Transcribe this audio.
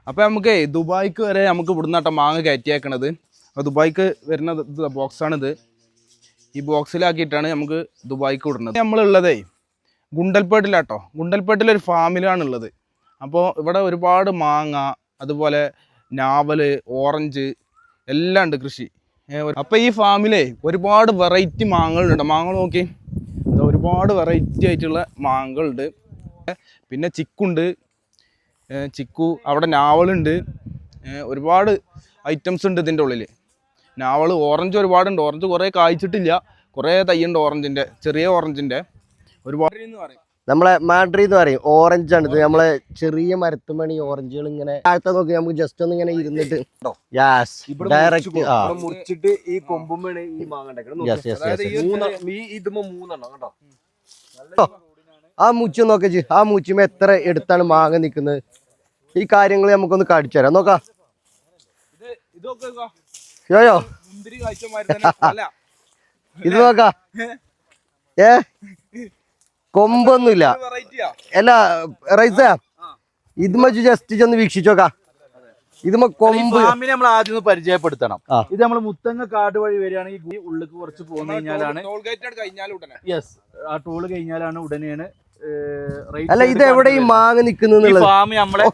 അപ്പോൾ നമുക്ക് ദുബായ്ക്ക് വരെ നമുക്ക് ഇവിടുന്നാട്ട മാങ്ങ കയറ്റിയേക്കണത്. അപ്പോൾ ദുബായ്ക്ക് വരുന്ന ബോക്സാണിത്. ഈ ബോക്സിലാക്കിയിട്ടാണ് നമുക്ക് ദുബായ്ക്ക് വിടുന്നത്. നമ്മളുള്ളതേ ഗുണ്ടൽപേട്ടിലാട്ടോ. ഗുണ്ടൽപേട്ടിലൊരു ഫാമിലാണുള്ളത്. അപ്പോൾ ഇവിടെ ഒരുപാട് മാങ്ങ, അതുപോലെ ഞാവൽ, ഓറഞ്ച് എല്ലാം ഉണ്ട് കൃഷി. അപ്പോൾ ഈ ഫാമിലേ ഒരുപാട് വെറൈറ്റി മാങ്ങകളുണ്ട്. മാങ്ങ നോക്കി, ഒരുപാട് വെറൈറ്റി ആയിട്ടുള്ള മാങ്ങകളുണ്ട്. പിന്നെ ചിക്കുണ്ട്, ചിക്കു, അവിടെ ഞാവലുണ്ട്, ഒരുപാട് ഐറ്റംസ് ഉണ്ട് ഇതിൻ്റെ ഉള്ളിൽ. ഞാവൽ, ഓറഞ്ച് ഒരുപാടുണ്ട്. ഓറഞ്ച് കുറേ കായ്ച്ചിട്ടില്ല, കുറേ തൈയുണ്ട് ഓറഞ്ചിൻ്റെ, ചെറിയ ഓറഞ്ചിൻ്റെ ഒരുപാട്. നമ്മളെ മാഡ്രി എന്ന് പറയും, ഓറഞ്ച് ആണ് ഇത്. നമ്മളെ ചെറിയ മരത്തുമണി ഓറഞ്ചുകൾ ഇങ്ങനെ താഴത്തെ നോക്കി നമുക്ക് ജസ്റ്റ് ഒന്ന് ഇങ്ങനെ ഇരുന്നിട്ട് ഡയറക്റ്റ് മുറിച്ചിട്ട് ഈ കൊമ്പുമാണ് ഈ മാങ്ങ. ആ മൂച്ച നോക്കി, ആ മൂച്ചുമ്പോ എത്ര എടുത്താണ് മാങ്ങ നിക്കുന്നത്. ഈ കാര്യങ്ങൾ നമുക്കൊന്ന് കാണിച്ചു തരാം. നോക്കാം യോയോ, ഇത് നോക്കാം. കൊമ്പൊന്നുമില്ല അല്ല റൈസ, ഇതുമ്മ ജസ്റ്റ് ഒന്ന് വീക്ഷിച്ചോക്കാ. ഇതുമ്മ കൊമ്പ് നമ്മൾ ആദ്യം ഒന്ന് പരിചയപ്പെടുത്തണം. ഇത് നമ്മൾ മുത്തങ്ങ കാട് വഴി വരികയാണെങ്കിൽ ഉള്ളിലേക്ക് കുറച്ച് പോന്നു കഴിഞ്ഞാലാണ് യെസ്, ആ ടോള് കഴിഞ്ഞാലാണ് ഉടനെയാണ്. അല്ല ഇത് എവിടെ ഈ മാങ്ങ നിക്കുന്നത്? ഫാം നമ്മളെ